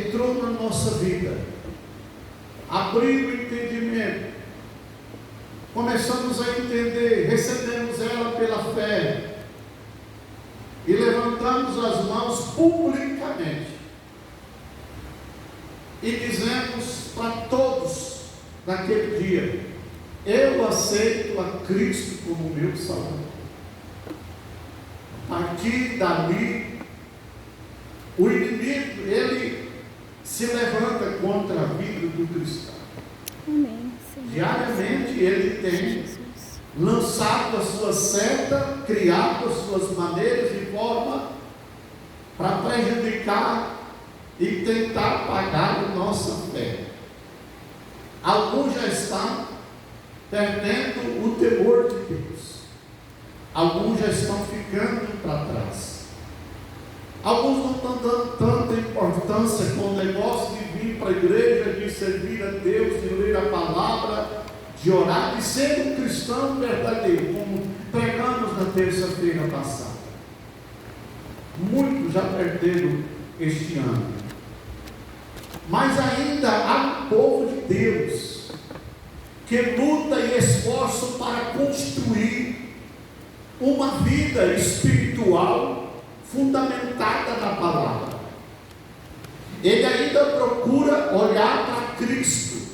entrou na nossa vida, abriu o entendimento, começamos a entender, recebemos ela pela fé e levantamos as mãos publicamente e dizemos para todos naquele dia: eu aceito a Cristo como meu Salvador. A partir dali, o inimigo, ele se levanta contra a vida do cristão. Amém. Diariamente ele tem lançado a sua seta, criado as suas maneiras e forma para prejudicar e tentar apagar a nossa fé. Alguns já estão perdendo o temor de Deus. Alguns já estão ficando para trás. Alguns não estão dando tanta importância com o negócio de vir para a igreja, de servir a Deus, de ler a palavra, de orar, de ser um cristão verdadeiro, como pregamos na terça-feira passada. Muitos já perderam este ano. Mas ainda há um povo de Deus que luta e esforça para construir uma vida espiritual fundamentada na palavra. Ele ainda procura olhar para Cristo.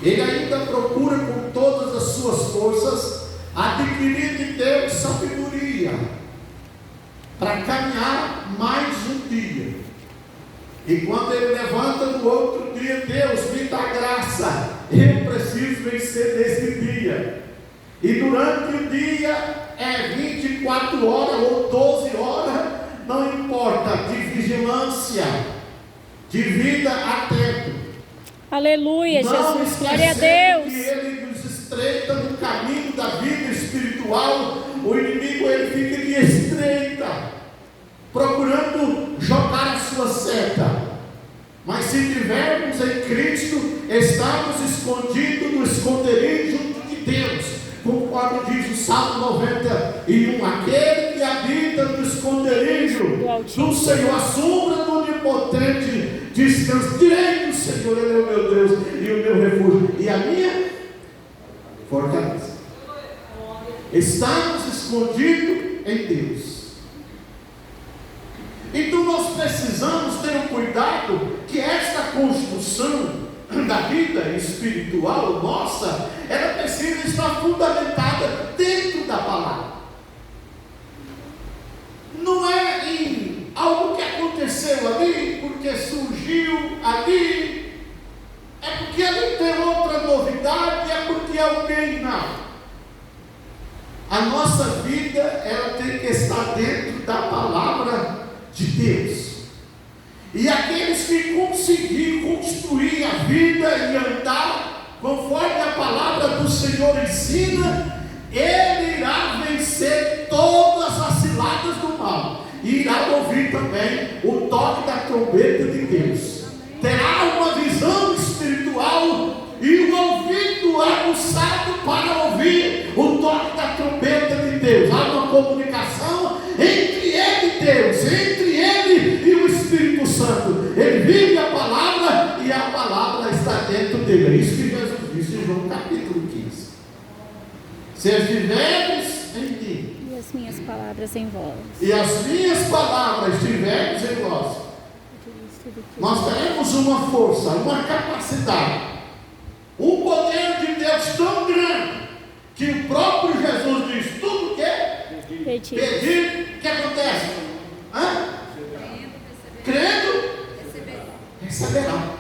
Ele ainda procura com todas as suas forças adquirir de Deus sabedoria para caminhar mais um dia. E quando ele levanta no outro dia: Deus me dá graça, eu preciso vencer nesse dia. E durante o dia é 24 horas ou 12 horas, não importa, de vigilância, de vida atento. Aleluia, não Jesus, glória a Deus. Que ele nos estreita no caminho da vida espiritual. O inimigo, ele fica de estreita, procurando jogar a sua seta. Mas se tivermos em Cristo, estamos escondidos no esconderijo de Deus, conforme diz o Salmo 91: aquele que habita no esconderijo do Senhor, a sombra do Onipotente descansa. Direi do Senhor: ele é o meu Deus e o meu refúgio e a minha fortaleza. Estamos escondidos em Deus. Então nós precisamos ter um cuidado que esta construção da vida espiritual nossa, ela precisa estar fundamentada dentro da palavra. Não é em algo que aconteceu ali, porque surgiu ali, é porque ali tem outra novidade, é porque alguém não. A nossa vida, ela tem que estar dentro da palavra de Deus. E aqueles que conseguirem construir a vida e andar conforme a palavra do Senhor ensina, ele irá vencer todas as ciladas do mal, e irá ouvir também o toque da trombeta de Deus. Terá uma visão espiritual e um ouvido aguçado para ouvir o toque da trombeta de Deus. Há uma comunicação entre ele e Deus, entre ele e o Espírito Santo. Ele vive a palavra e a palavra está dentro dele. É isso que Jesus disse em João capítulo 15: se estiveres em mim E as minhas palavras em vós, e as minhas palavras estiverem em vós, nós teremos uma força, uma capacidade, um poder de Deus tão grande, que o próprio Jesus diz: tudo que é pedir, o que acontece? Crendo, receberá.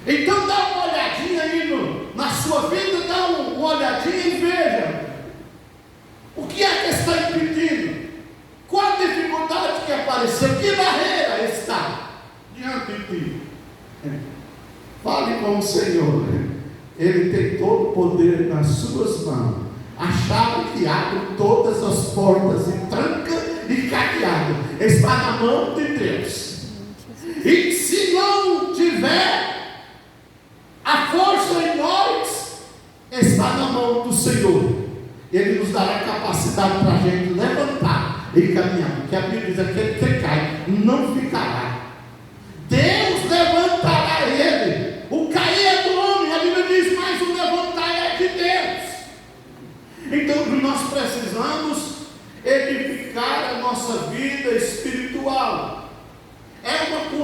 Então dá uma olhadinha aí na sua vida, dá uma olhadinha e veja o que é que está impedindo, qual a dificuldade que apareceu, que barreira está diante de ti. Fale com o Senhor. Ele tem todo o poder nas suas mãos, a chave que abre todas as portas e tranca e cadeado está na mão de Deus. E se não tiver a força em nós, está na mão do Senhor. Ele nos dará capacidade para a gente levantar e caminhar, porque a Bíblia diz: aquele que cai não ficará.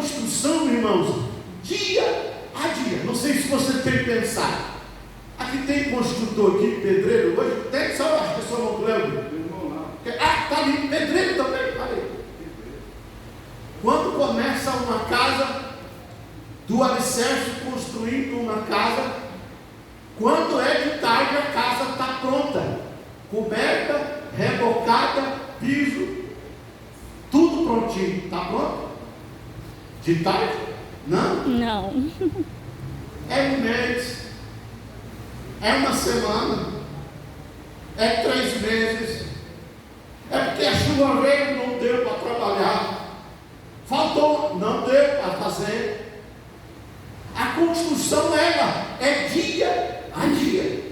construção, irmãos, dia a dia. Não sei se você tem pensado. Aqui tem construtor aqui, pedreiro. Hoje tem, só acho que é só no Cléber. Está ali, pedreiro também. Falei. Quando começa uma casa, do alicerce construindo uma casa, quando é de tarde a casa está pronta, coberta, rebocada, piso, tudo prontinho. Está pronto? De tarde? Não? Não. É um mês, é uma semana, é 3 meses, é porque a chuva veio, não deu para trabalhar, faltou, não deu para fazer. A construção, ela é dia a dia.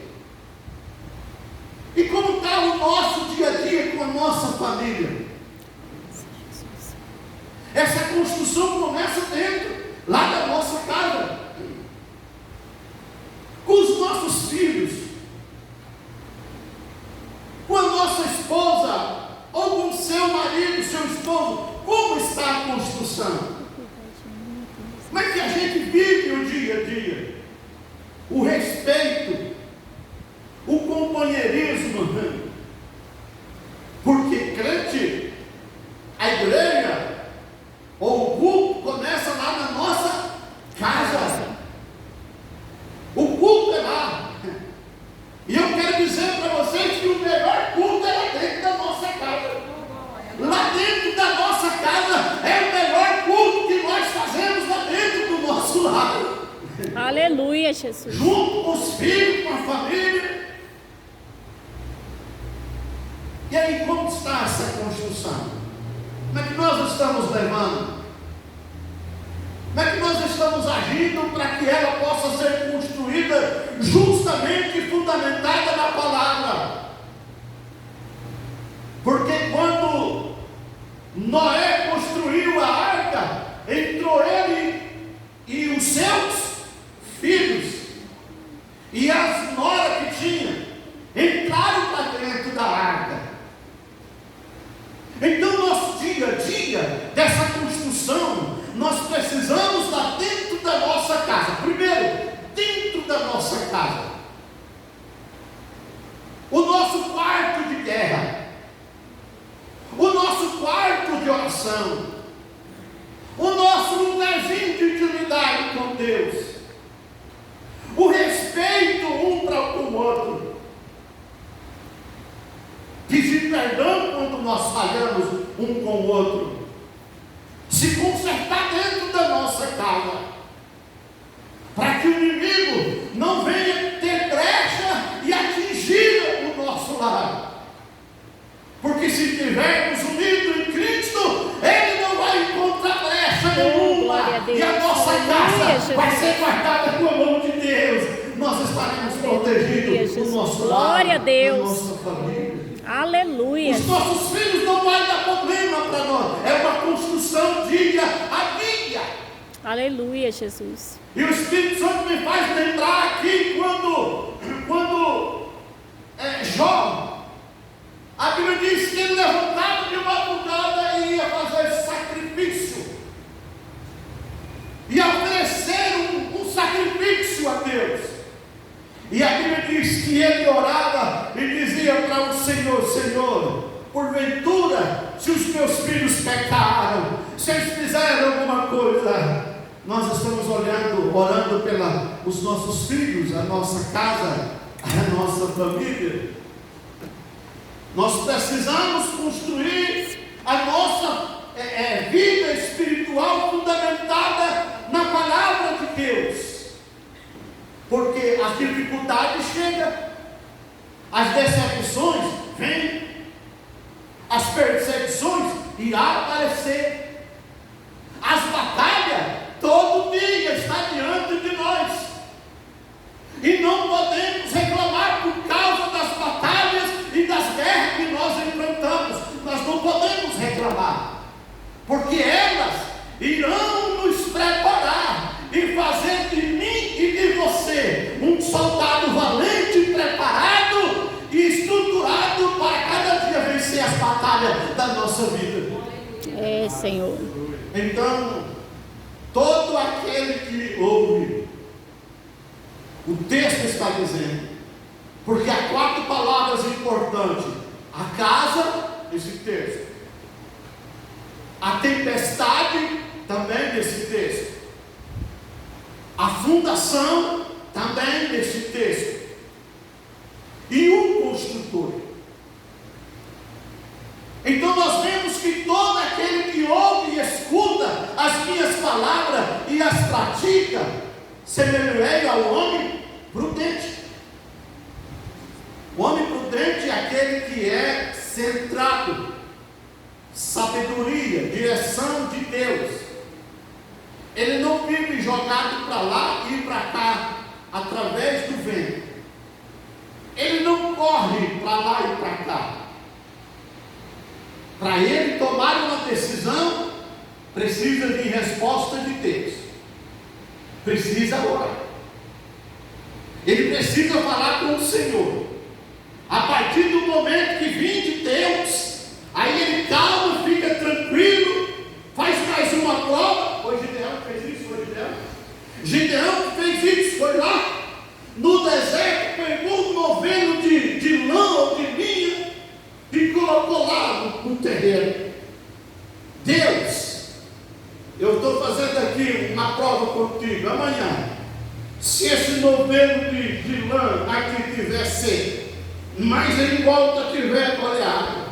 E como está o nosso dia a dia com a nossa família? Essa construção começa dentro, lá da nossa casa, com os nossos filhos, com a nossa esposa, ou com o seu marido, seu esposo. Como está a construção? Como é que a gente vive o dia a dia? O respeito, o companheirismo. Porque crente, a igreja ou o culto começa lá na nossa casa. O culto é lá. E eu quero dizer para vocês que o melhor culto é lá dentro da nossa casa. Lá dentro da nossa casa é o melhor culto que nós fazemos lá dentro do nosso lar. Aleluia, Jesus. Junto com os filhos, com a família. E aí, como está essa construção? Como é que nós estamos levando? Como é que nós estamos agindo para que ela possa ser construída justamente fundamentada na palavra? Porque quando Noé construiu a arca, entrou ele e os seus filhos e as noras que tinha, entraram para dentro da arca. Então, nosso dia a dia, dessa construção, nós precisamos lá dentro da nossa casa. Primeiro, dentro da nossa casa, o nosso quarto de guerra, o nosso quarto de oração, o nosso lugarzinho de intimidade com Deus, o respeito um para o outro, pedir perdão quando nós falhamos um com o outro, se consertar dentro da nossa casa, para que o inimigo não venha ter brecha e atingir o nosso lar. Porque se estivermos unidos em Cristo, Ele não vai encontrar brecha nenhuma, e a nossa casa vai ser guardada com a mão de Deus. Nós estaremos protegidos no nosso lar, glória a Deus, na nossa família. Aleluia. Os nossos filhos não vai dar problema para nós. É uma construção dia a dia. Aleluia, Jesus. E o Espírito Santo me faz lembrar aqui quando Jó, a Bíblia diz que ele levantava de madrugada e ia fazer sacrifício, e oferecer um sacrifício a Deus. E a Bíblia diz que ele orava e dizia para o Senhor: Senhor, porventura, se os meus filhos pecaram, se eles fizeram alguma coisa, nós estamos orando pelos nossos filhos, a nossa casa, a nossa família. Nós precisamos construir a nossa vida espiritual fundamentada na palavra de Deus. Porque as dificuldades chegam, as decepções vêm, as perseguições irão aparecer, as batalhas todo dia estão diante de nós, e não podemos reclamar por causa das batalhas e das guerras que nós enfrentamos. Nós não podemos reclamar, porque elas irão nos preparar e fazer de mim e de você um soldado valente, preparado e estruturado para cada dia vencer as batalhas da nossa vida. É, Senhor. Então, todo aquele que ouve. O texto está dizendo, porque há 4 palavras importantes: a casa, esse texto, a tempestade, também nesse texto, a fundação, também nesse texto, e o construtor. Então nós vemos que todo aquele que ouve e escuta as minhas palavras e as pratica, semelhante ao homem prudente. O homem prudente é aquele que é centrado, sabedoria, direção de Deus. Ele não vive jogado para lá e para cá, através do vento. Ele não corre para lá e para cá. Para ele tomar uma decisão, precisa de resposta de Deus. Precisa orar. Ele precisa falar com o Senhor. A partir do momento que vem de Deus, aí ele calma, fica tranquilo, faz mais uma prova. Foi Gideão que fez isso, foi Gideão. Gideão que fez isso, foi lá no deserto, pegou um novelo de lã ou de linha e colocou lá no terreno. Deus, eu estou fazendo aqui uma prova contigo. Amanhã, se esse novelo de lã aqui tiver seco, mas em volta tiver molhado,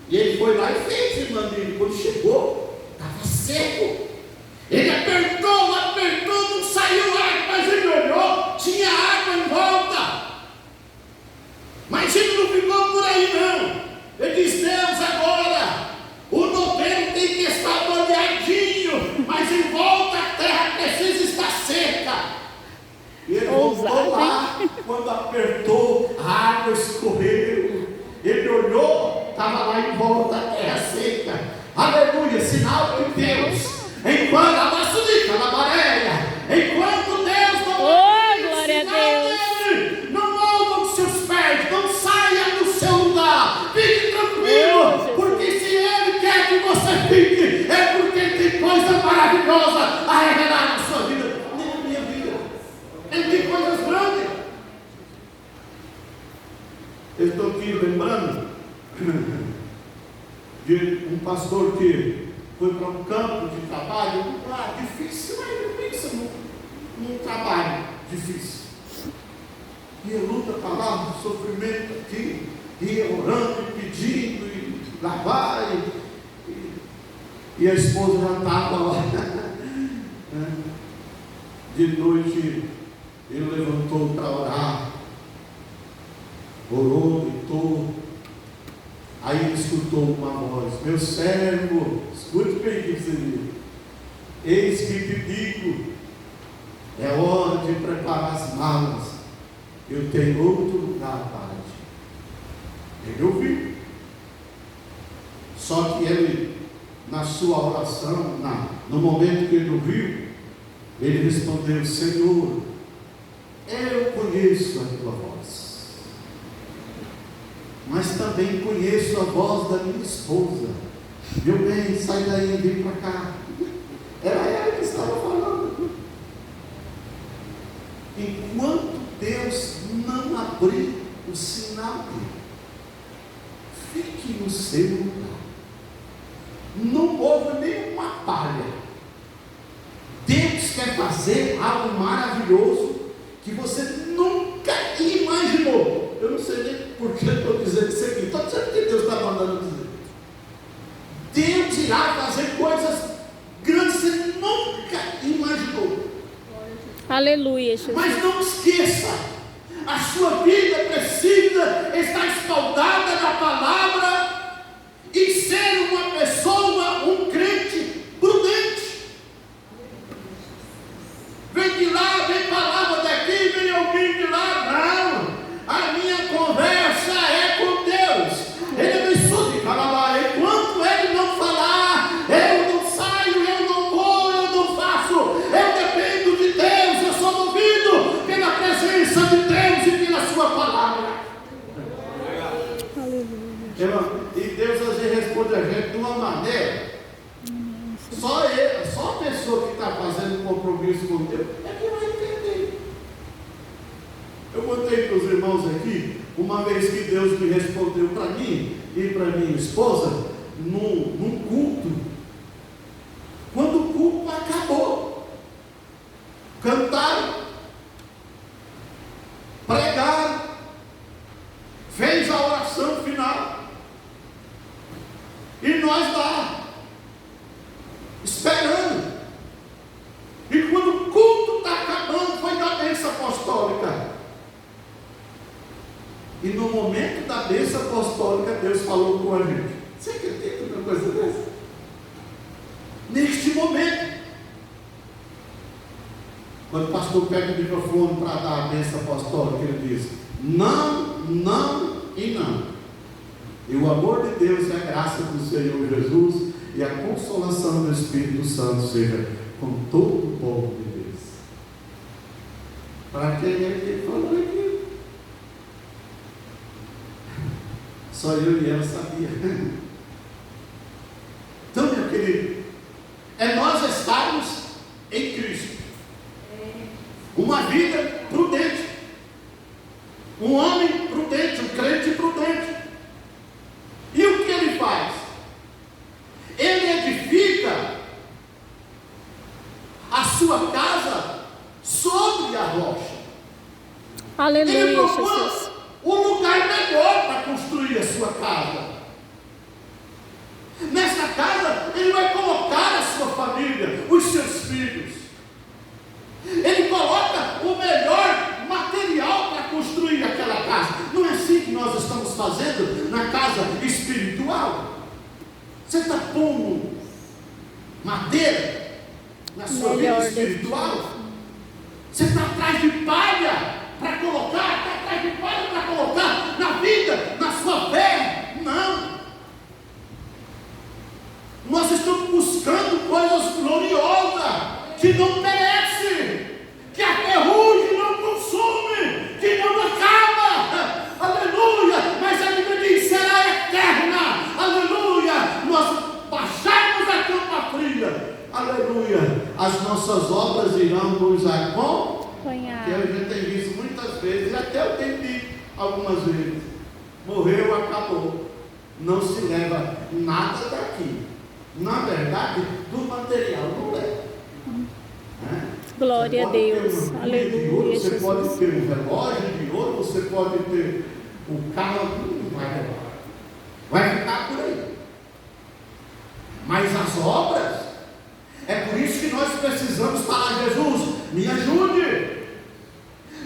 e ele foi lá e fez, irmãozinho. Quando chegou, estava seco. Ele apertou, não saiu água, mas ele olhou, tinha água em volta. Mas ele não ficou por aí não. Ele disse: Deus, agora o novelo tem que estar molhadinho, mas em volta a terra precisa estar seca. E ele voltou lá, quando apertou, a água escorreu. Ele olhou, estava lá em volta a terra seca. Aleluia, sinal de Deus. Enquanto a maçulica, na maré, enquanto Deus não glória a Deus. dele, não mova os seus pés, não saia do seu lugar, fique tranquilo, porque se Ele quer que você fique, é porque Ele tem coisa maravilhosa a revelar na sua vida, nem na minha vida. Ele tem coisas grandes. Eu estou aqui lembrando de um pastor que foi para um campo de trabalho, difícil, mas não pensa num trabalho difícil. E luta para lá, sofrimento aqui, ia orando, pedindo, e lá vai, e a esposa já estava lá. De noite ele levantou para orar, orou, gritou. Aí ele escutou uma voz: meu servo, escute bem o que você diz. Eis que te digo, é hora de preparar as malas, eu tenho outro lugar para ti. Ele ouviu. Só que ele, na sua oração, no momento que ele ouviu, ele respondeu: Senhor, eu conheço a tua voz, mas também conheço a voz da minha esposa. Meu bem, sai daí, vem para cá. Era ela que estava falando. Enquanto Deus não abrir o sinal dele, fique no seu lugar. Não mova nenhuma palha. Deus quer fazer algo maravilhoso que você nunca imaginou. Eu não sei nem por que eu estou dizendo isso aqui. Estou dizendo que Deus está mandando dizer. Deus irá fazer coisas grandes que você nunca imaginou. Aleluia, Jesus. Mas não esqueça, a sua vida precisa estar espaldada na palavra e ser uma pessoa, um crente prudente. Vem de lá, vem palavra daqui, vem alguém de lá. Não, a minha conversa é com Deus. Ele me soube falar. Enquanto Ele não falar, eu não saio, eu não vou, eu não faço. Eu dependo de Deus, eu sou movido pela presença de Deus e pela sua palavra. Aleluia. E Deus às vezes responde a gente de uma maneira. Só a pessoa que está fazendo uma vez que Deus me respondeu para mim e para minha esposa, num culto, quando o culto acabou, cantaram, pregaram, fez a oração final, e nós lá, esperando. E quando o culto está acabando, foi da bênção apostólica. E no momento da bênção apostólica, Deus falou com a gente. Você acredita numa coisa dessa? Neste momento, quando o pastor pega o microfone para dar a bênção apostólica, ele diz: não, não e não. E o amor de Deus e a graça do Senhor Jesus e a consolação do Espírito Santo seja com todo o povo de Deus. Para quem é que ele falou aqui? Só eu e ela sabia. Então, meu querido, é nós estarmos em Cristo. Uma vida prudente. Um homem prudente, um crente prudente. E o que ele faz? Ele edifica a sua casa sobre a rocha. Aleluia, Ele procura Jesus. um lugar melhor para construir a sua casa. Nessa casa, ele vai colocar a sua família, os seus filhos. Ele coloca o melhor material para construir aquela casa. Não é assim que nós estamos fazendo na casa espiritual? Você está pondo madeira na sua vida espiritual? Você está atrás de palha para colocar? Está atrás de palha para colocar na vida, na sua fé? Não. Nós estamos buscando coisas gloriosas que não perecem, que a ferrugem não consome, que não acaba. Aleluia. Mas a Bíblia diz: será eterna. Aleluia. Nós baixarmos a cama fria. Aleluia. As nossas obras irão nos acompanhar. Que a gente tem visto muitas vezes, e até eu tenho dito algumas vezes: morreu, acabou. Não se leva nada daqui. Na verdade, do material não leva. Glória a Deus. Aleluia. Você pode ter um relógio de ouro, você pode ter um carro, não vai levar. Vai ficar por aí. Mas as obras, é por isso que nós precisamos falar: Jesus, me ajude,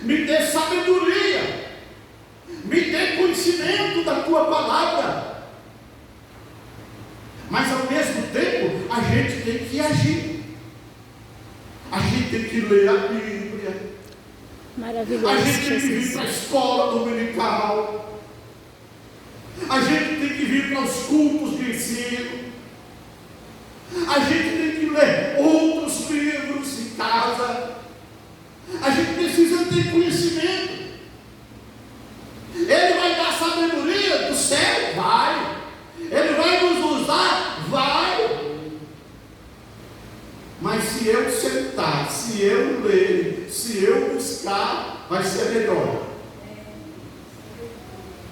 me dê sabedoria, me dê conhecimento da tua palavra. Mas ao mesmo tempo, a gente tem que agir. A gente tem que ler a Bíblia. Maravilhoso. A gente tem que vir para a escola dominical. A gente tem que vir para os cultos de ensino. A gente tem que ler outros livros em casa. A gente precisa ter conhecimento. Ele vai dar sabedoria do céu? Vai. Ele vai nos usar? Vai. Mas se eu sentar, se eu ler, se eu buscar, vai ser melhor.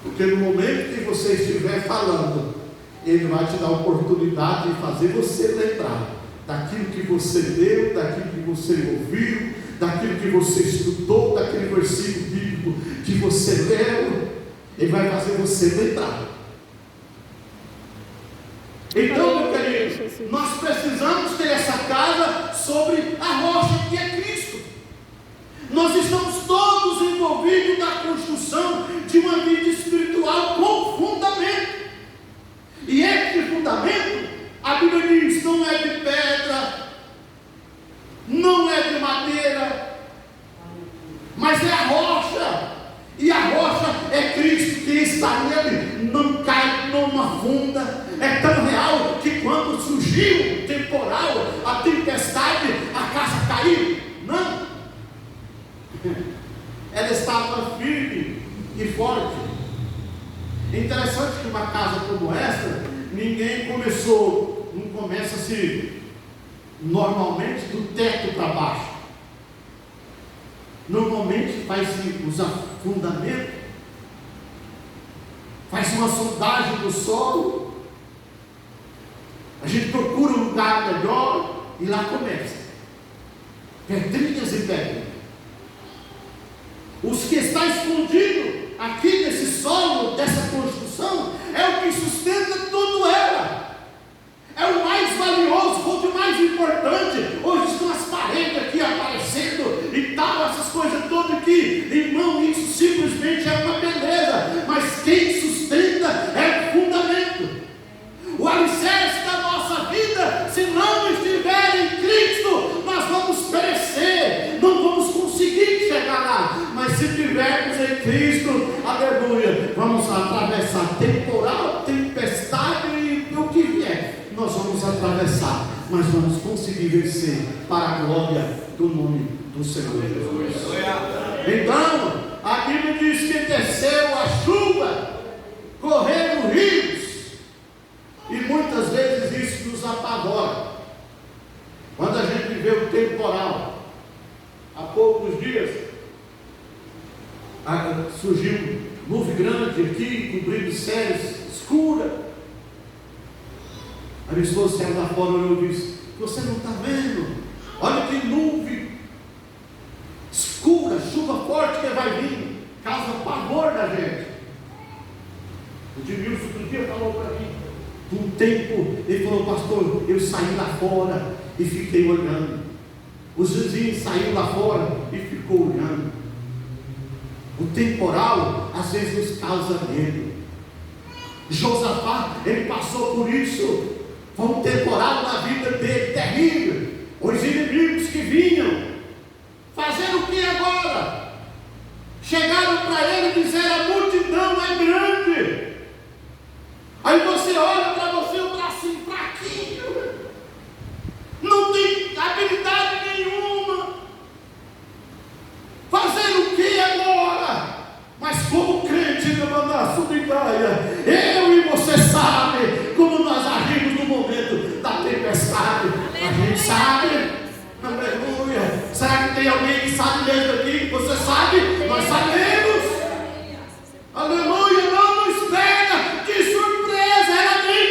Porque no momento que você estiver falando, Ele vai te dar a oportunidade de fazer você lembrar daquilo que você leu, daquilo que você ouviu, daquilo que você estudou, daquele versículo bíblico que você leu. Ele vai fazer você lembrar. Então, meu querido, nós precisamos ter essa casa sobre a rocha que é Cristo. Nós estamos todos envolvidos na construção de uma vida espiritual com fundamento. E este fundamento, a Bíblia diz, não é de pedra, não é de madeira, mas é a rocha. E a rocha é Cristo, que está nele, não cai, não afunda. É tão real que quando surgiu o temporal, a tempestade, a casa caiu. Não. Ela estava firme e forte. É interessante que uma casa como essa, ninguém começou, não começa assim, normalmente do teto para baixo. Normalmente faz-se os fundamentos faz uma sondagem do solo, a gente procura um lugar melhor e lá começa. Pedrinhas e pedrinhas. Os que está escondido aqui nesse solo, dessa construção, é o que sustenta tudo ela. É o mais valioso, foi o mais importante. Hoje estão as paredes aqui aparecendo e tal, essas coisas todas aqui. Irmão, isso simplesmente é uma beleza. Mas quem sustenta é o fundamento. O alicerce da nossa vida, se não estiver em Cristo, nós vamos perecer. Não vamos conseguir chegar lá. Mas se estivermos em Cristo, aleluia, vamos atravessar temporal, tempestade e o que vier. Nós vamos atravessar, mas vamos conseguir vencer para a glória do nome do Senhor Jesus. Então, a Bíblia diz que desceu a chuva, correram rios, e muitas vezes isso nos apavora. Quando a gente vê o temporal, há poucos dias, surgiu nuvem grande aqui, cobrindo céus escura. A minha esposa saiu lá fora, olhou e disse: você não está vendo? Olha que nuvem escura, chuva forte que vai vir, causa pavor da gente. O Edmilson outro dia falou para mim, um tempo, ele falou: pastor, eu saí lá fora e fiquei olhando. Os vizinhos saíram lá fora e ficou olhando. O temporal às vezes nos causa medo. Josafá, ele passou por isso. Foi um temporal na vida dele terrível. Os inimigos que vinham, fazendo o que agora? Chegaram para ele e disseram: a multidão é grande. Aí você olha para você, o bracinho fraquinho, não tem habilidade nenhuma. Fazer o que agora? Mas como crente na mandar solidária, eu e você sabe como nós agimos no momento da tempestade. A gente sabe. Aleluia. Será que tem alguém que sabe mesmo aqui? Você sabe? Nós sabemos. Aleluia. Não nos pega de surpresa. Era bem.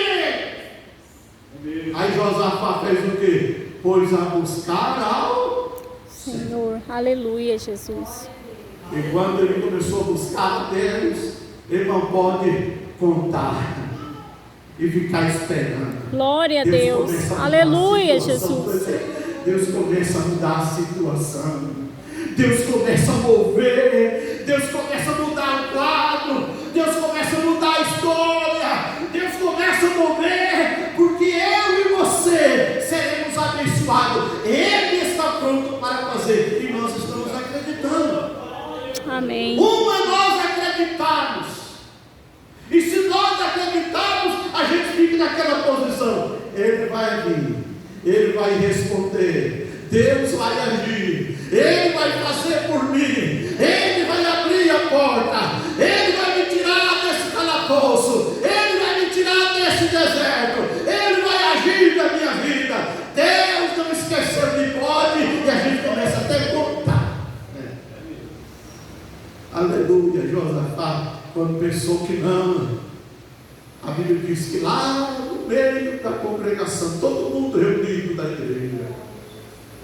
Aí Josafá fez o quê? Pôs a buscar ao Senhor. Aleluia, Jesus. E quando ele começou a buscar a Deus, ele não pode contar e ficar esperando. Glória a Deus. Aleluia, Jesus. Deus começa a mudar a situação. Deus começa a mover. Deus começa a mudar o quadro. Deus começa a mudar a história. Deus começa a mover. Porque eu e você seremos abençoados. Ele está pronto para fazer. E nós estamos acreditando. Amém. Uma nós acreditamos. E se nós acreditarmos, a gente fica naquela posição. Ele vai vir, Ele vai responder, Deus vai agir, Ele vai fazer por mim, Ele vai abrir a porta, Ele vai me tirar desse calabouço, Ele vai me tirar desse deserto, Ele vai agir na minha vida. Deus não esqueceu de pode, e a gente começa a ter contato. Aleluia. Josafá, quando pensou que não, a Bíblia diz que lá no meio da congregação, todo mundo reunido da igreja,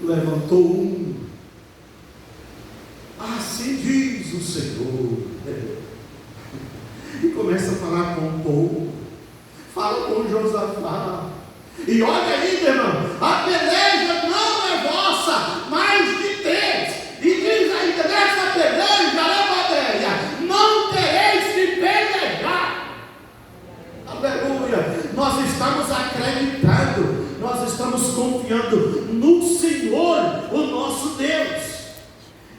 levantou um. Assim diz o Senhor. E começa a falar com o povo, fala com Josafá. E olha aí, meu irmão, a peleja não é vossa, mas de Deus. E diz ainda: nessa peleja, não tereis de pelejar. Aleluia. Nós estamos acreditando, nós estamos confiando no Senhor, o nosso Deus.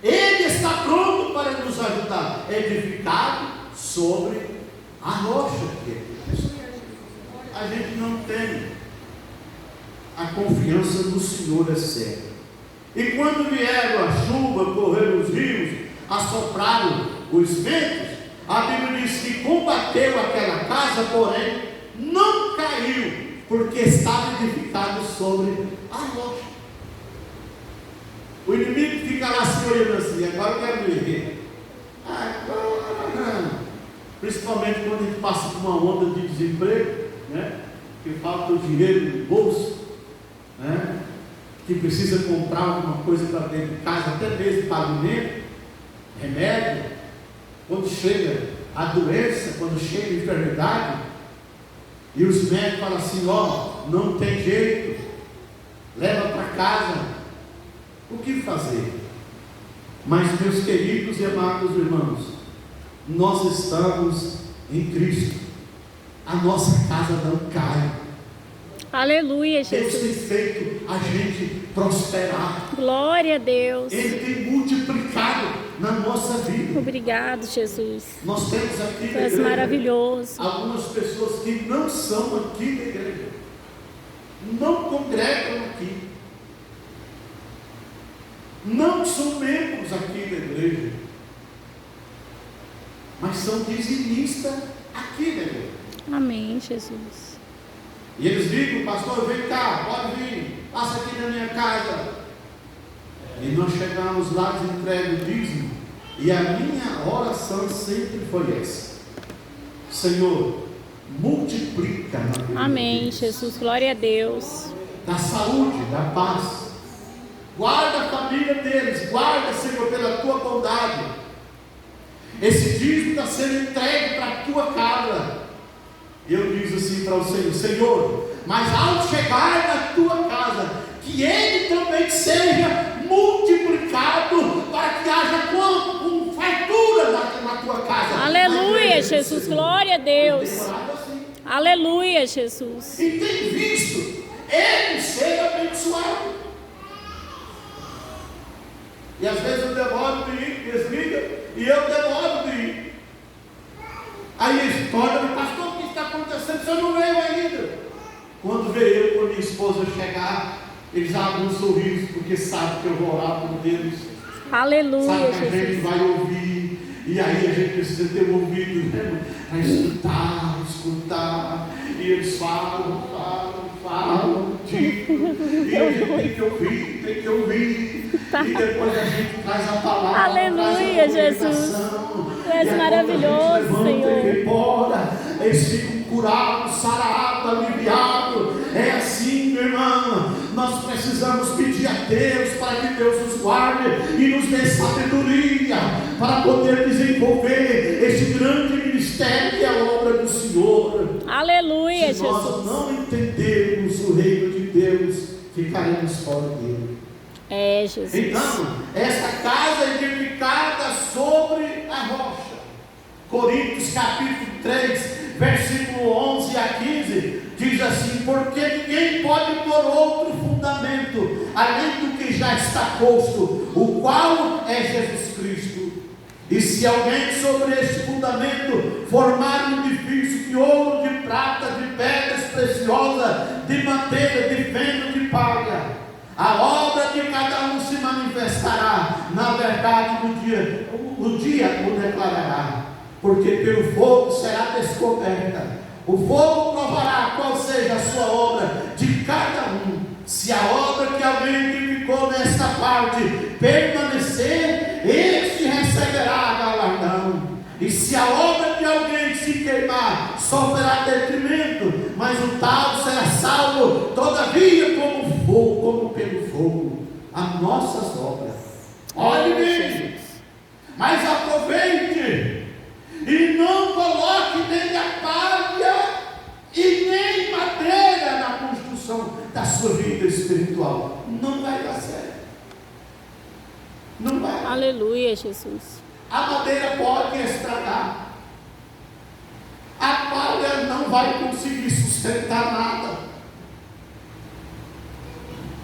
Ele está pronto para nos ajudar, edificado sobre a rocha que é Cristo. A gente não tem a confiança no Senhor, é sério. E quando vieram a chuva, correram os rios, assopraram os ventos, a Bíblia diz que combateu aquela casa, porém não caiu, porque estava edificado sobre a rocha. O inimigo fica lá se olhando assim: agora eu quero ver. Agora não. principalmente quando a gente passa por uma onda de desemprego, né? Que falta o dinheiro no bolso, né? Que precisa comprar alguma coisa para dentro de casa, até mesmo para alimento, remédio. Quando chega a doença, quando chega a enfermidade, e os médicos falam assim: ó, não tem jeito, leva para casa. O que fazer? Mas, meus queridos e amados irmãos, nós estamos em Cristo, a nossa casa não cai. Aleluia, Deus tem Jesus. feito a gente prosperar. Glória a Deus. Ele tem multiplicado na nossa vida. Obrigado, Jesus. Nós temos aqui Tu na és igreja maravilhoso. algumas pessoas que não são aqui da igreja, não congregam aqui, não são membros aqui da igreja, mas são dizimistas aqui da igreja. Amém, Jesus. E eles ligam: pastor, vem cá, pode vir, passa aqui na minha casa. E nós chegamos lá, entregue o dízimo, e a minha oração sempre foi essa: Senhor, multiplica na vida Amém, deles, Jesus. Glória a Deus. da saúde, da paz. Guarda a família deles, guarda, Senhor, pela tua bondade. Esse dízimo está sendo entregue para a tua casa. Eu digo assim para o Senhor: Senhor, mas ao chegar na tua casa, que ele também seja multiplicado, para que haja com fartura na tua casa. Aleluia, Jesus. Glória a Deus. Assim. Aleluia, Jesus. E tem visto ele ser abençoado. E às vezes eu demoro de ir, eles ligam, e eu demoro de ir. Aí eles tornam: pastor, o que está acontecendo? Você não veio ainda. Quando veio eu com a minha esposa chegar, eles abrem um sorriso, porque sabem que eu vou orar por eles. Aleluia, Sabe que a gente Jesus. vai ouvir, e aí a gente precisa ter um ouvido, né, para escutar. E eles falam, digam, e a gente tem que ouvir. E depois a gente traz a palavra. Aleluia, Jesus. Tu és maravilhoso, Senhor. Embora, eles ficam curados, sarados, aliviados. É assim, meu irmão. Nós precisamos pedir a Deus para que Deus nos guarde e nos dê sabedoria para poder desenvolver este grande ministério que é a obra do Senhor. Aleluia, Se nós Jesus. não entendermos o reino de Deus, ficaremos fora dele. É, Jesus. Então, essa casa é edificada sobre a rocha. Coríntios capítulo 3, versículo 11 a 15, diz assim: porque ninguém pode pôr outro fundamento, além do que já está posto, o qual é Jesus Cristo. E se alguém sobre este fundamento formar um edifício de ouro, de prata, de pedras preciosas, de madeira, de feno, de palha, a obra de cada um se manifestará, na verdade, o dia o declarará, porque pelo fogo será descoberta. O fogo provará qual seja a sua obra de cada um. Se a obra que alguém edificou nesta parte permanecer, este receberá galardão. E se a obra de alguém se queimar, sofrerá detrimento, mas o tal será salvo, todavia, como fogo, como pelo fogo, as nossas obras. Olhe bem, mas aproveite, e não coloque nem a palha e nem madeira na construção da sua vida espiritual. Não vai dar certo. Não vai. Aleluia, Jesus. A madeira pode estragar. A palha não vai conseguir sustentar nada.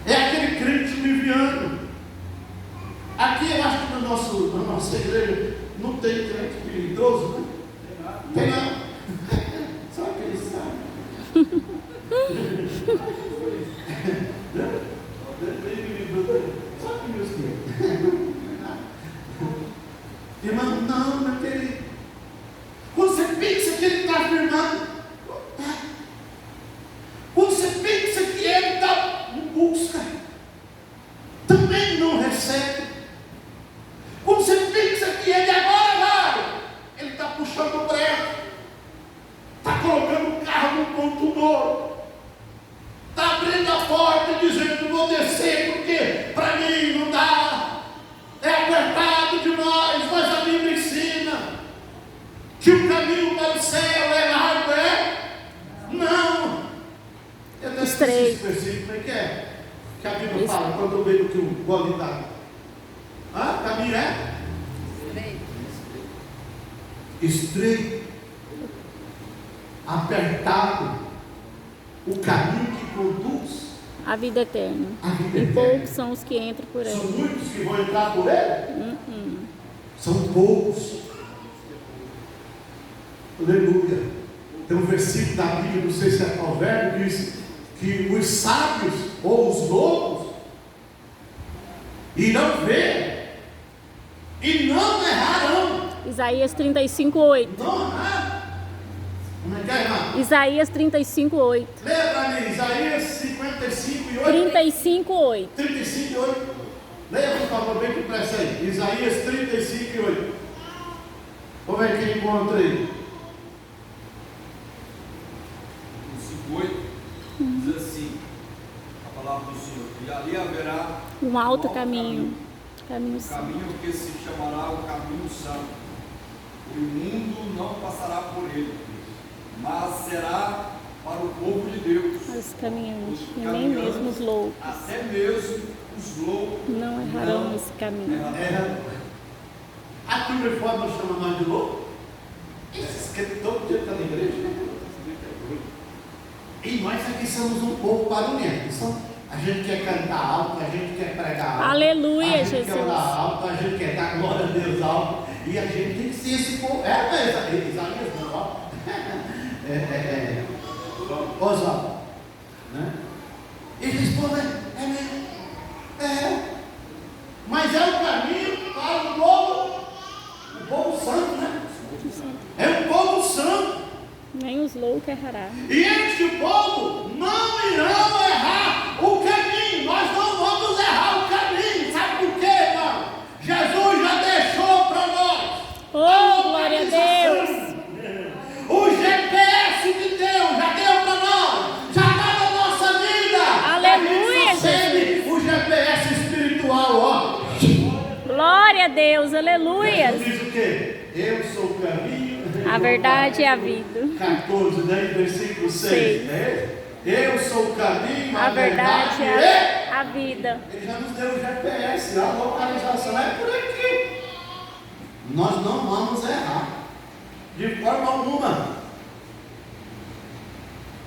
É aquele crente liviano. Aqui eu acho que na nossa igreja não tem crente melindroso, né? Tem não. Só que ele sabe. Só que meus crentes. Irmão, não, meu querido. Quando você pensa que ele está afirmando, quando você pensa que ele está em busca, também não recebe. Quando você pensa que ele agora vai, ele está puxando o brejo. estreito. esse versículo, como é que é? Que a Bíblia fala, quando eu vejo que o gole dá. Caminho é? Estreito. Apertado. O caminho que conduz A vida eterna. à vida E eterna. poucos são os que entram por São ela. muitos que vão entrar por ele? São poucos. Aleluia. Tem um versículo da Bíblia, não sei se é provérbio, diz que os sábios ou os loucos irão ver e não errarão. Isaías 35:8. Não errar. Como é que é, irmão? Isaías 35:8. Leia para mim, Isaías 55 e 8. 35:8. 35 e 8. Leia, por favor, bem que presta aí. Isaías 35 e 8. Vamos ver quem encontra aí. 5:8 diz assim, a palavra do Senhor, e ali haverá Um alto caminho. Caminho santo. caminho que se chamará o caminho santo. O imundo não passará por ele, mas será para o povo de Deus. Os caminhantes, e nem mesmo os loucos, Até mesmo os loucos não errarão nesse caminho. errarão. A turma de fora não chama nós de louco? Esses que todo dia estão na igreja. E nós aqui somos um povo barulhento. A gente quer cantar alto, a gente quer pregar alto. Aleluia, a gente Jesus. quer orar alto, a gente quer dar glória a Deus alto. E a gente tem que ser esse povo. Isaías não, ó. Oswaldo. Né? E esse povo é mesmo. Mas é o caminho para o povo santo, né? É um povo santo. Nem os loucos errarão. E este povo não irão errar o caminho. Nós não vamos errar o caminho. Sabe por quê, irmão? Jesus já deixou para nós. Oh, glória a Deus! O GPS de Deus já deu para nós. Já está na nossa vida. Aleluia, A gente só segue o GPS espiritual, ó. Glória a Deus, aleluia! Jesus diz o quê? Eu sou o caminho. A verdade é a vida. 14, né? Versículo 6. Seis. Né? Eu sou o caminho, A verdade é a vida. Ele já nos deu o GPS, a localização é por aqui. Nós não vamos errar, de forma alguma.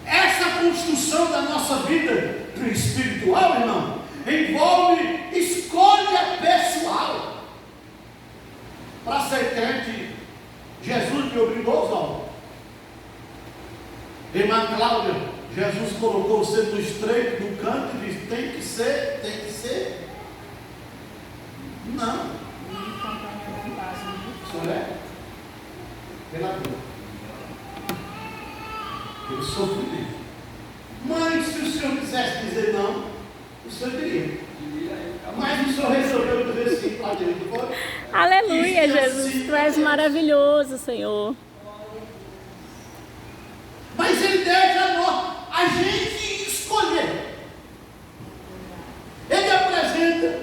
Essa construção da nossa vida espiritual, irmão, envolve escolha pessoal. Para ser crente, Jesus me obrigou, Oswaldo. Irmã Cláudia, Jesus colocou você no estreito, no canto e disse: tem que ser, tem que ser. Não. O senhor é? Pela dor. Eu sofri mesmo. Mas se o senhor quisesse dizer não, o senhor diria. Mas o senhor resolveu dizer sim para Deus, não foi? Aleluia, Isso é Jesus. assim Tu és mesmo. maravilhoso, Senhor. Mas ele deixa a gente escolher. Ele apresenta,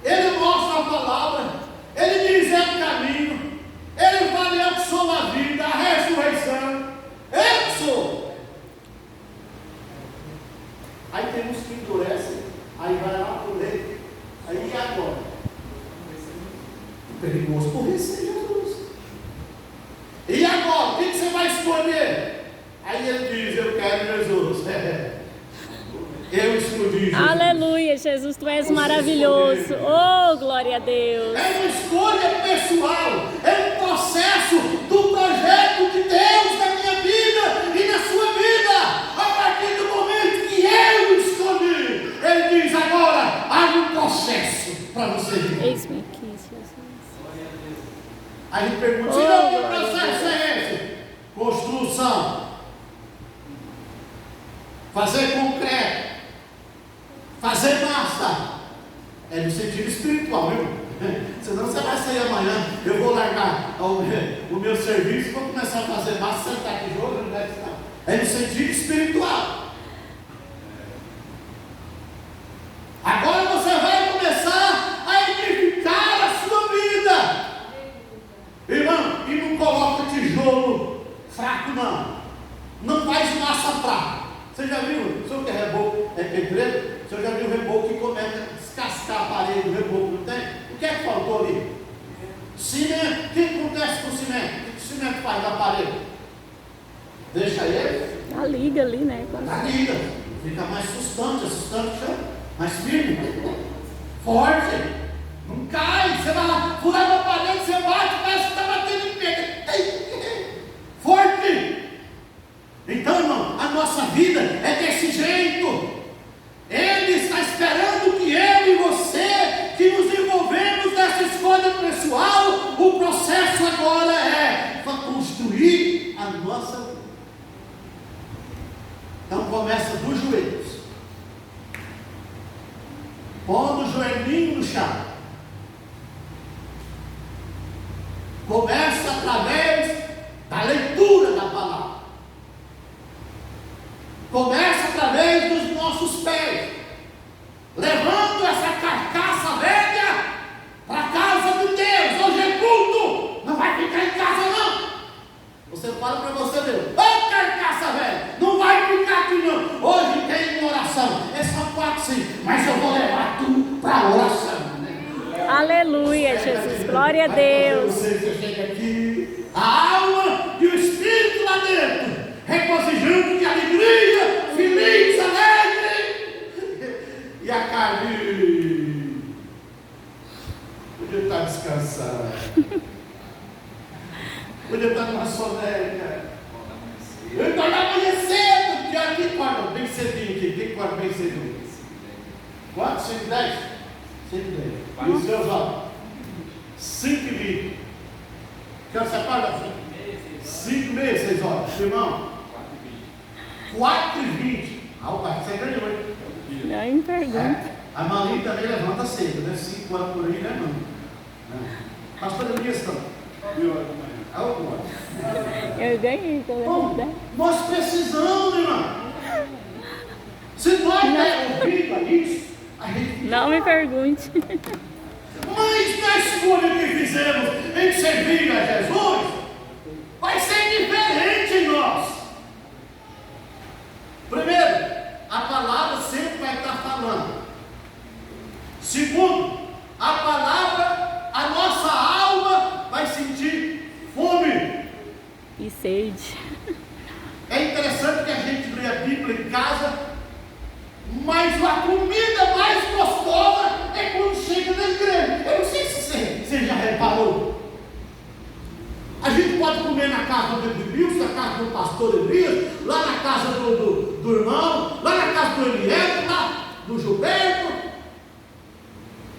ele mostra a palavra, ele diz é o caminho, ele fala eu sou a vida, a ressurreição, eu sou. Aí tem uns que endurecem, aí vai lá por ele, aí e agora? Perigoso por isso, Jesus. E agora, o que você vai escolher? Aí ele diz: eu quero Jesus. Eu escolhi Jesus. Aleluia, Jesus. Tu és maravilhoso. Oh, glória a Deus. É uma escolha pessoal. É um processo do projeto de Deus na minha vida e na sua vida. A partir do momento que eu escolhi, ele diz: agora há um processo para você viver. Eis-me aqui, Jesus. Aí ele pergunta: Oh, e não, que glória a processo é esse? Construção. Fazer concreto. Fazer massa. É no sentido espiritual, viu? Senão você vai sair amanhã. Eu vou largar o meu serviço e vou começar a fazer massa, sentar tijolo, não deve estar. É no sentido espiritual. Agora você vai começar a edificar a sua vida. Irmão, e não coloca tijolo fraco, não. Não faz massa fraca. Você já viu? O senhor que é reboco, que é que faltou ali? Cimento. O que acontece com o cimento? O que o cimento faz da parede? Deixa ele? A liga ali, né? Da liga. Fica mais sustante, mais firme, forte. Não cai. Você vai lá, fura a parede, você bate, parece que está batendo em pé. Forte. Então, irmão, a nossa vida é desse jeito. Ele está esperando que eu e você, que nos envolvemos nessa escolha pessoal, o processo agora é para construir a nossa vida. Então começa dos joelhos, pondo o joelhinho no chão. Começa através da leitura da palavra. Começa através dos nossos pés, levando essa carcaça velha para a casa de Deus. Hoje é culto, não vai ficar em casa não. Você fala para você mesmo: ô carcaça velha, não vai ficar aqui não. Hoje tem oração, é só 4, 5, mas eu vou levar tudo para a oração. Aleluia, Jesus, glória a Deus. Você chega aqui, a alma e o espírito lá dentro, regozijando de alegria, feliz, alegre, e a carne podia estar descansada, podia estar numa soneca, eu estou amanhecendo, porque aqui acorda bem cedinho, quem acorda bem cedinho? 4, 5, 10? 5, 10. E os seus olhos? 5h20. Que hora você acorda? 5h30, 6 horas. Irmão? 4h20. Ah, o pai, você ganhou, hein? Não me pergunta. A Malinha também levanta cedo, né? 5 horas por aí, né, mano? Pastor Elias, então. Eu ganhei, tô levando. Nós precisamos, irmão. Se nós der ouvido a isso, a gente... Não me pergunte. Mas na escolha que fizemos em servir a Jesus, vai ser diferente em nós. Primeiro, a palavra sempre vai estar falando. Segundo, a palavra, a nossa alma vai sentir fome e sede. É interessante que a gente lê a Bíblia em casa, mas a comida mais gostosa é quando chega na igreja. Eu não sei se você já reparou. A gente pode comer na casa do Edilson, na casa do pastor Elias, lá na casa do irmão, lá na casa do Eliel, lá do Gilberto.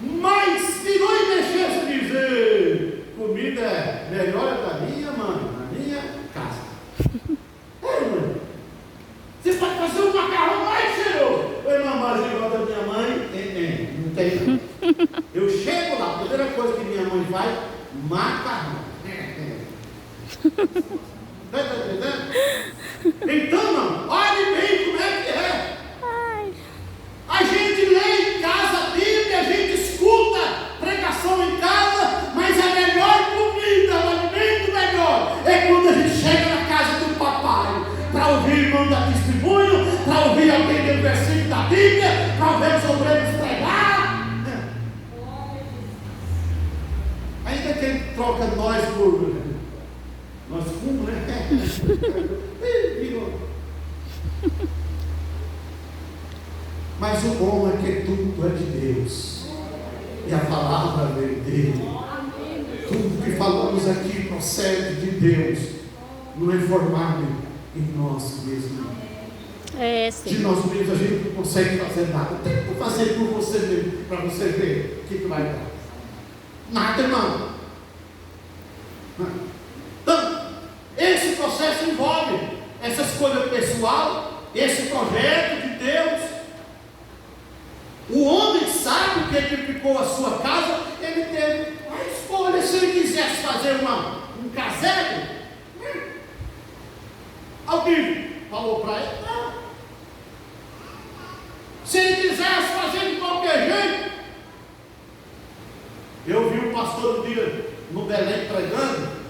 Mas se não deixasse dizer, comida é melhor da minha mãe, na minha casa. Mãe. Você pode fazer um macarrão mais cheiroso. Oi, mamãe, igual da minha mãe? Não tem não. Eu chego lá, a primeira coisa que minha mãe faz, macarrão. Está entendendo? Então, não, olhe bem como é que é. A gente lê em casa a Bíblia, a gente escuta pregação em casa, mas a melhor comida, o alimento melhor, é quando a gente chega na casa do papai, para ouvir o irmão dar testemunho, para ouvir alguém ler o versículo da Bíblia, para ouvir os obreiros pregar. Ainda que ele troca nós por... Nós fumos, né? Mas o bom é que tudo é de Deus. E a palavra vem dele. Tudo que falamos aqui procede de Deus. Não é formado em nós mesmos. De nós mesmos a gente não consegue fazer nada. Tenta fazer por você mesmo, para você ver o que vai dar. Nada, irmão. Então, esse processo envolve essa escolha pessoal, esse projeto de Deus. O homem sabe que edificou a sua casa, ele teve a escolha. Se ele quisesse fazer um casebre, alguém falou para ele, não. Se ele quisesse fazer de qualquer jeito, eu vi um pastor um dia no Belém pregando,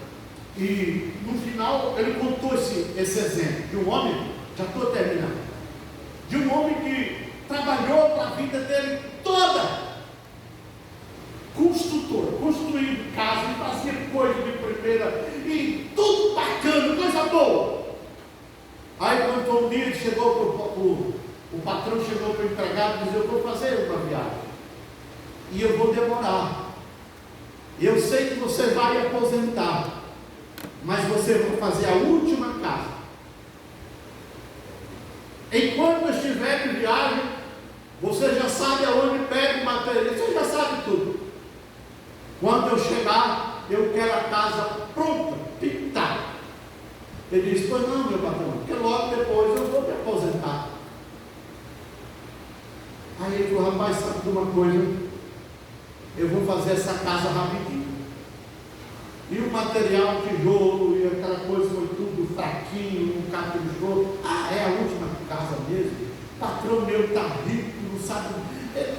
e no final ele contou esse exemplo de um homem, já estou terminando, de um homem que trabalhou para a vida dele toda, construiu pastor, construindo casa e fazia coisa de primeira, e tudo bacana, coisa boa. Aí quando foi um dia, ele chegou o patrão chegou para o empregado e disse: eu vou fazer uma viagem, e eu vou demorar. Eu sei que você vai aposentar, mas você vai fazer a última casa. Enquanto eu estiver de viagem, você já sabe aonde pega o material, você já sabe tudo. Quando eu chegar, eu quero a casa pronta, pintada. Ele disse: pois não, meu patrão, porque logo depois eu vou me aposentar. Aí ele falou: rapaz, sabe de uma coisa? Eu vou fazer essa casa rapidinho. E o material, tijolo e aquela coisa foi tudo fraquinho, um caprichoso. Ah, é a última casa mesmo? O patrão meu está rico, não sabe.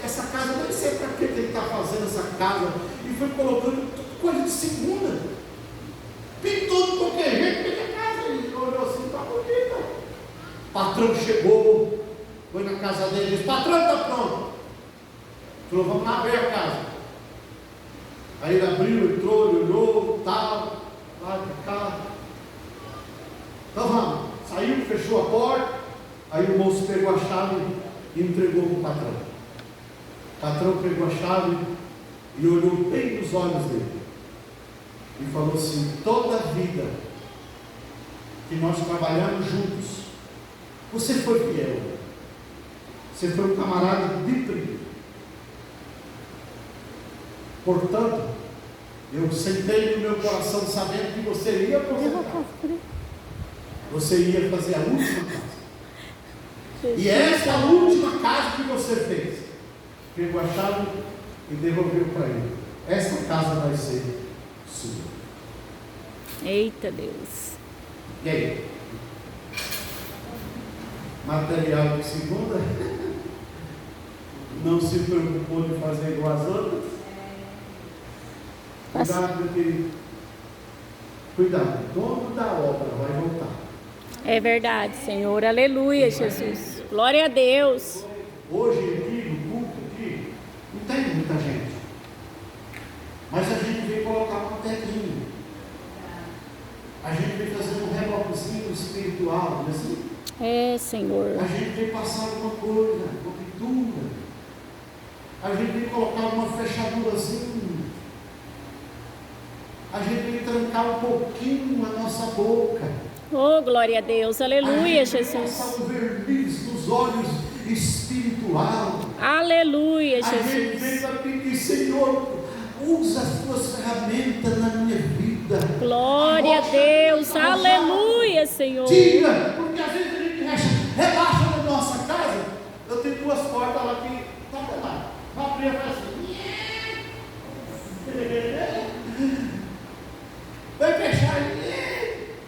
Essa casa deve ser para que ele está fazendo essa casa. E foi colocando coisa de segunda. Pintou de qualquer jeito, fez a casa. Ele olhou assim: está bonita. O patrão chegou, foi na casa dele e disse: patrão, está pronto. Falou: vamos lá ver a casa. Aí ele abriu, entrou, ele olhou, tal, lá de cá. Então vamos. Saiu, fechou a porta. Aí o moço pegou a chave e entregou para o patrão. O patrão pegou a chave e olhou bem nos olhos dele e falou assim: toda a vida que nós trabalhamos juntos, você foi fiel. Você foi um camarada de primeiro. Portanto, eu sentei no meu coração sabendo que você ia aposentar. Você ia fazer a última casa. E essa é a última casa que você fez. Pegou a chave e devolveu para ele. Essa casa vai ser sua. Eita Deus. E aí? Material de segunda? Não se preocupou de fazer igual as outras? Cuidado, querido. Cuidado, o dono da obra vai voltar. É verdade, Senhor. Aleluia, Jesus. Glória a Deus. Hoje aqui, no culto aqui, não tem muita gente. Mas a gente veio colocar uma telinha. A gente veio fazer um rebocozinho espiritual, não é assim? É, Senhor. A gente veio passar alguma coisa, uma pintura. A gente veio colocar uma fechadurazinha. A gente veio trancar um pouquinho a nossa boca. Oh, glória a Deus. Aleluia, a gente veio Jesus. passar um verniz nos olhos espiritual. Aleluia, A gente Jesus. veio a pedir: Senhor, usa as tuas ferramentas na minha vida. Glória a Deus. Aleluia, Senhor. Tira, porque às vezes a gente relaxa na nossa casa. Eu tenho duas portas lá que está lá. Vai abrir e vai assim. Vai fechar.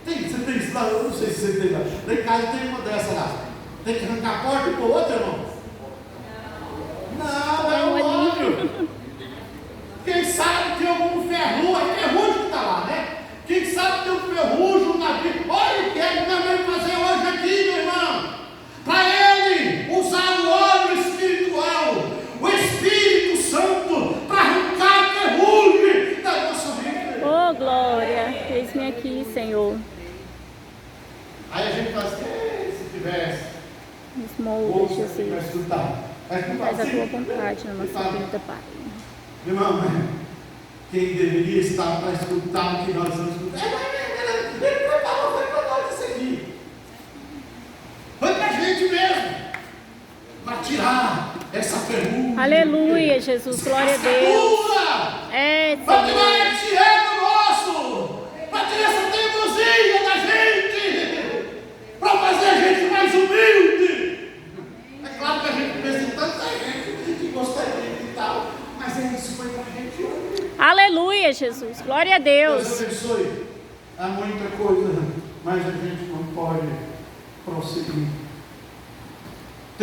Você tem isso lá? Eu não sei se você tem lá. Lá em casa tem uma dessa lá. Tem que arrancar a porta e pôr outra, irmão? Não, é o óleo. Quem sabe tem algum ferrugem, é ferrugem que está lá, né? Quem sabe tem um ferrugem na vida. Olha o que é que nós vamos fazer hoje aqui, meu irmão. Para ele usar o óleo espiritual, o Espírito Santo, para arrancar a ferrugem da nossa vida. Oh, glória. Eis-me aqui, Senhor. Aí a gente faz assim: se tivesse. Nos molda, Vai Jesus. escutar. Vai escutar Faz a assim. tua vontade na nossa vida, Pai. Irmão, quem deveria estar para escutar o que nós vamos escutar? Ele preparou, foi para nós isso aqui. Foi para a gente mesmo. Para tirar essa ferrugem. Aleluia, Jesus. Glória a Deus. É, Para tirar Senhor. esse ego nosso. Para tirar essa teimosia da gente. Para fazer a gente mais humilde. É claro que a gente pensa em tanta gente que gostaria de tal. Mas é isso, foi para a gente hoje. Aleluia, Jesus. Glória a Deus. Deus abençoe. Há muita coisa, mas a gente não pode prosseguir